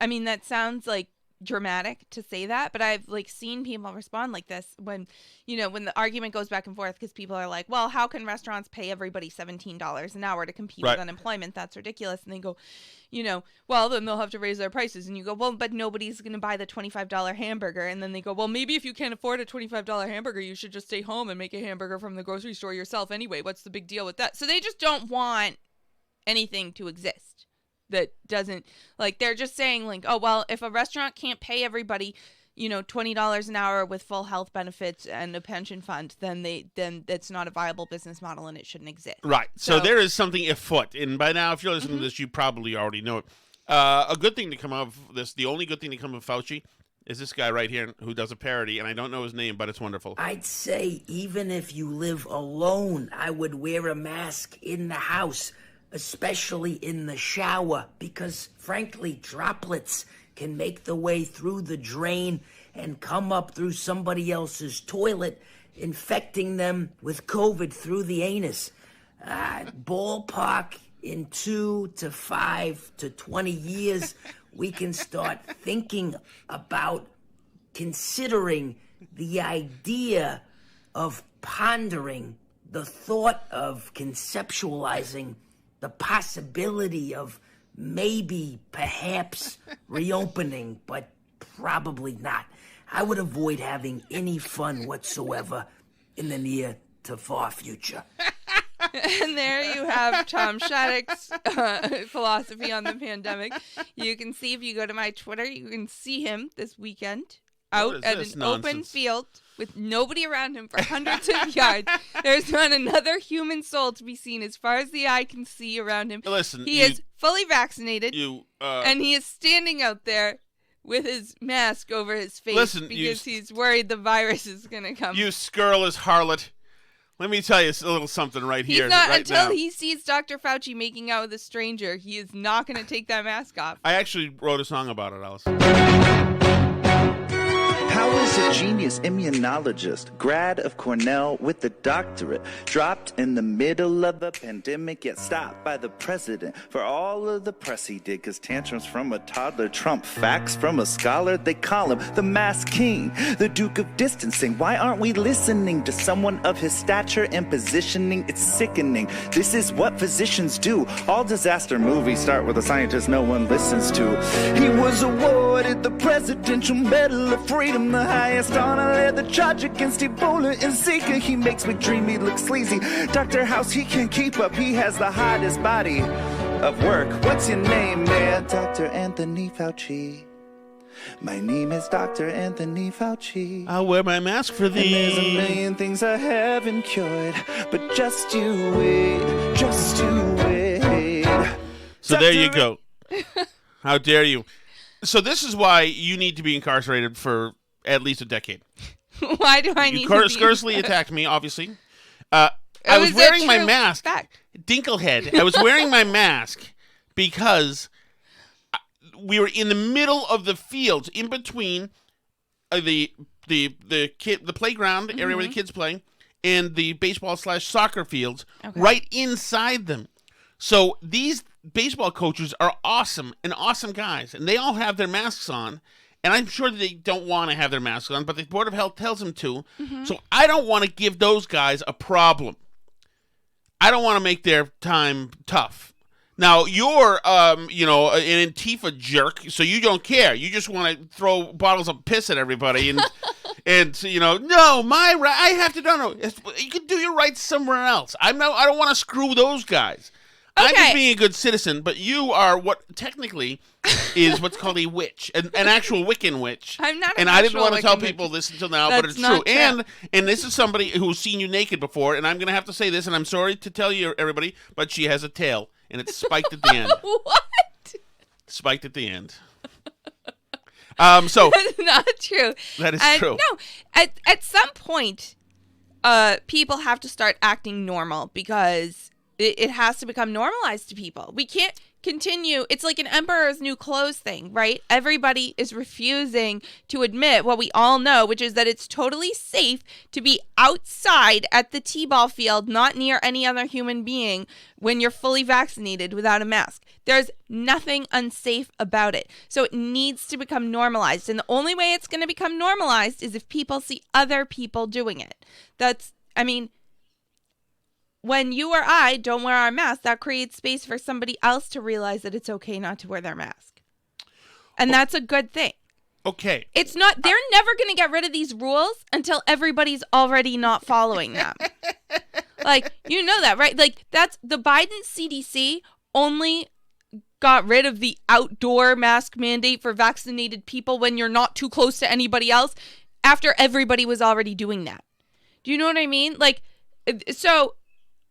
I mean, that sounds like dramatic to say that, but I've seen people respond like this when the argument goes back and forth because people are like, well, how can restaurants pay everybody $17 an hour to compete with unemployment? That's ridiculous. And they go, well, then they'll have to raise their prices. And you go, well, but nobody's going to buy the $25 hamburger. And then they go, well, maybe if you can't afford a $25 hamburger, you should just stay home and make a hamburger from the grocery store yourself anyway. What's the big deal with that? So they just don't want anything to exist that doesn't, they're just saying oh, well, if a restaurant can't pay everybody, $20 an hour with full health benefits and a pension fund, then it's not a viable business model and it shouldn't exist. Right. So there is something afoot. And by now, if you're listening to this, you probably already know it. A good thing to come out of this, the only good thing to come of Fauci, is this guy right here who does a parody, and I don't know his name, but it's wonderful. I'd say even if you live alone, I would wear a mask in the house, especially in the shower, because frankly, droplets can make the way through the drain and come up through somebody else's toilet, infecting them with COVID through the anus. Ballpark, in 2 to 5 to 20 years, we can start thinking about considering the idea of pondering the thought of conceptualizing the possibility of maybe, perhaps, reopening, but probably not. I would avoid having any fun whatsoever in the near to far future. And there you have Tom Shattuck's philosophy on the pandemic. You can see, if you go to my Twitter, you can see him this weekend out at an open field with nobody around him for hundreds of yards. There's not another human soul to be seen as far as the eye can see around him. Listen, he is fully vaccinated, and he is standing out there with his mask over his face because he's worried the virus is going to come. You scurrilous harlot. Let me tell you a little something right here. He's not, right until now. he sees Dr. Fauci making out with a stranger, he is not going to take that mask off. I actually wrote a song about it, Alice. How is a genius immunologist, grad of Cornell with a doctorate, dropped in the middle of a pandemic, yet stopped by the president for all of the press he did? Cause tantrums from a toddler trump facts from a scholar. They call him the mask king, the duke of distancing. Why aren't we listening to someone of his stature and positioning? It's sickening. This is what physicians do. All disaster movies start with a scientist no one listens to. He was awarded the Presidential Medal of Freedom, the highest honor, the charge against Ebola and Zika. He makes me dream, he looks sleazy. Dr. House, he can't keep up. He has the hottest body of work. What's your name, man? Dr. Anthony Fauci. My name is Dr. Anthony Fauci. I'll wear my mask for thee. And there's a million things I haven't cured, but just you wait, just you wait. So there you go. How dare you? So this is why you need to be incarcerated for at least a decade. Why do I need to be? You scarcely attacked me, obviously. I was wearing my mask. Dinklehead. I was wearing my mask because we were in the middle of the fields, in between the playground area where the kids play, and the baseball/soccer fields, right inside them. So these baseball coaches are awesome guys, and they all have their masks on. And I'm sure that they don't want to have their masks on, but the Board of Health tells them to. So I don't want to give those guys a problem. I don't want to make their time tough. Now, you're, an Antifa jerk, so you don't care. You just want to throw bottles of piss at everybody and, no, I have to, no. You can do your rights somewhere else. I don't want to screw those guys. I'm just being a good citizen, but you are what technically is what's called a witch, an actual Wiccan witch. I'm not. And I didn't want to tell people this until now, but it's true. And this is somebody who's seen you naked before, and I'm going to have to say this, and I'm sorry to tell you, everybody, but she has a tail, and it's spiked at the end. What? Spiked at the end. So that's not true. That is true. No, at some point, people have to start acting normal because it has to become normalized to people. We can't continue. It's like an emperor's new clothes thing, right? Everybody is refusing to admit what we all know, which is that it's totally safe to be outside at the t-ball field, not near any other human being, when you're fully vaccinated without a mask. There's nothing unsafe about it. So it needs to become normalized. And the only way it's going to become normalized is if people see other people doing it. When you or I don't wear our mask, that creates space for somebody else to realize that it's okay not to wear their mask. And that's a good thing. Okay. It's not, they're never going to get rid of these rules until everybody's already not following them. You know that, right? That's the Biden CDC only got rid of the outdoor mask mandate for vaccinated people when you're not too close to anybody else after everybody was already doing that. Do you know what I mean? Like, so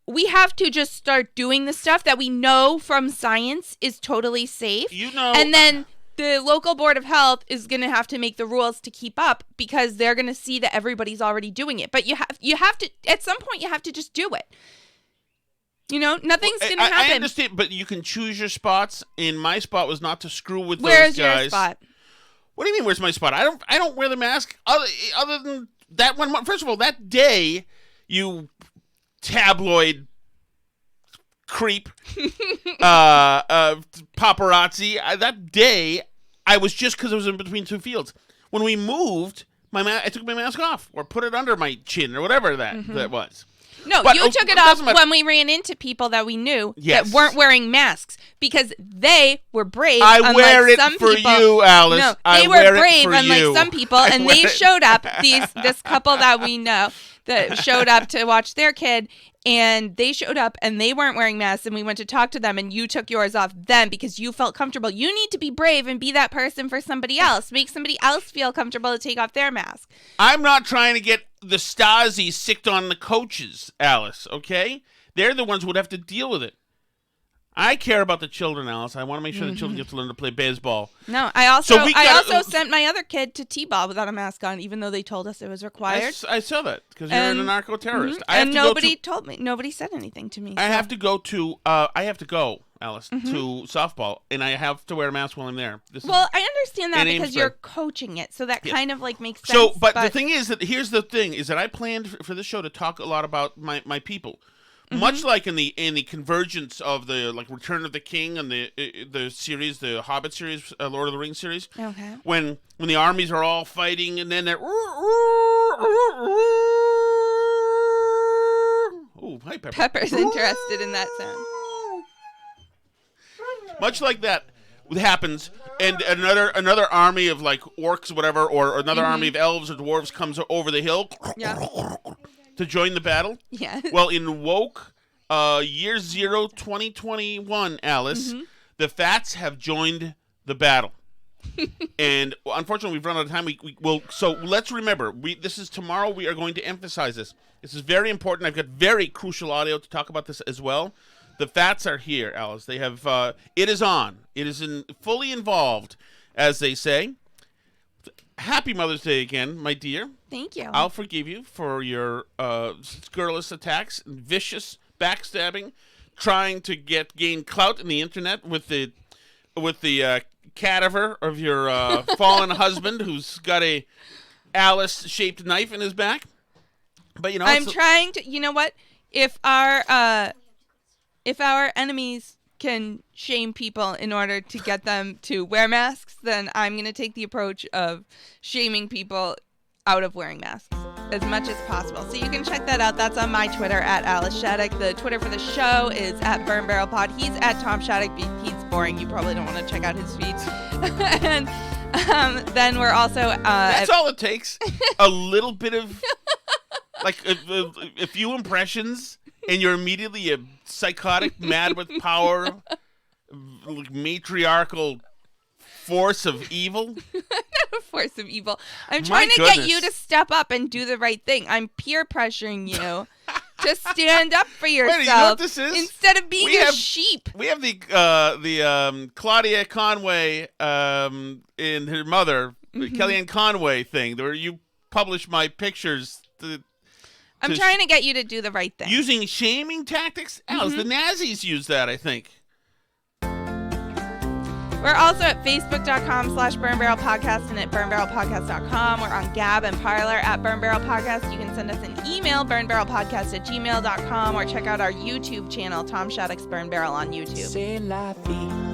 we have to just start doing the stuff that we know from science is totally safe. You know, and then the local board of health is going to have to make the rules to keep up because they're going to see that everybody's already doing it. But you have to, at some point, you have to just do it. You know, nothing's going to happen. I understand, but you can choose your spots. And my spot was not to screw with those guys. Where's your spot? What do you mean, where's my spot? I don't wear the mask other than that one. First of all, that day, you tabloid creep, paparazzi, that day, I was just because I was in between two fields. When we moved, I took my mask off or put it under my chin or whatever that was. No, but, you took it off when we ran into people that we knew that weren't wearing masks because they were brave. I wear it for you, Alice. No, they were brave, unlike some people, and they showed up. This couple that we know that showed up to watch their kid, and they showed up and they weren't wearing masks, and we went to talk to them, and you took yours off then because you felt comfortable. You need to be brave and be that person for somebody else. Make somebody else feel comfortable to take off their mask. I'm not trying to get the Stasi sicked on the coaches, Alice, okay? They're the ones who would have to deal with it. I care about the children, Alice. I want to make sure the children get to learn to play baseball. No, I also sent my other kid to T-ball without a mask on, even though they told us it was required. I saw that because you're a narco-terrorist. And nobody told me. Nobody said anything to me. I have to go to. I have to go, Alice, to softball, and I have to wear a mask while I'm there. Well, I understand that because you're coaching it, so that kind of like makes sense. So, but the thing is that here's the thing: is that I planned for this show to talk a lot about my people. Much like in the convergence of the Return of the King and the series, the Hobbit series, Lord of the Rings series. Okay. When the armies are all fighting and then they're hi Pepper. Pepper's interested in that sound. Much like that happens, and another army of like orcs, whatever, or another army of elves or dwarves comes over the hill. Yeah. To join the battle? Yeah. Well, in woke year 0 2021, Alice, the Fats have joined the battle. And unfortunately, we've run out of time. So let's remember, this is tomorrow. We are going to emphasize this. This is very important. I've got very crucial audio to talk about this as well. The Fats are here, Alice. They have, it is on. It is fully involved, as they say. Happy Mother's Day again, my dear. Thank you. I'll forgive you for your scurrilous attacks, vicious backstabbing, trying to gain clout in the internet with the cadaver of your fallen husband, who's got a Alice-shaped knife in his back. But you know, I'm trying to. You know what? If our enemies can shame people in order to get them to wear masks, then I'm going to take the approach of shaming people out of wearing masks as much as possible. So you can check that out. That's on my Twitter at Alice Shattuck. The Twitter for the show is at Burn Barrel Pod. He's at Tom Shattuck. He's boring. You probably don't want to check out his feeds. And then we're also that's all it takes. A little bit of like a few impressions. And you're immediately a psychotic, mad with power, matriarchal force of evil. Not a force of evil. I'm trying to get you to step up and do the right thing. I'm peer pressuring you to stand up for yourself. Wait, you know what this is? Instead of being a sheep. We have the Claudia Conway and her mother, Kellyanne Conway thing, where you publish my pictures. I'm trying to get you to do the right thing. Using shaming tactics? Alice, the Nazis used that, I think. We're also at facebook.com/burnbarrelpodcast and at burnbarrelpodcast.com. We're on Gab and Parler at Burn Barrel Podcast. You can send us an email, burnbarrelpodcast@gmail.com, or check out our YouTube channel, Tom Shattuck's Burn Barrel on YouTube. C'est la vie.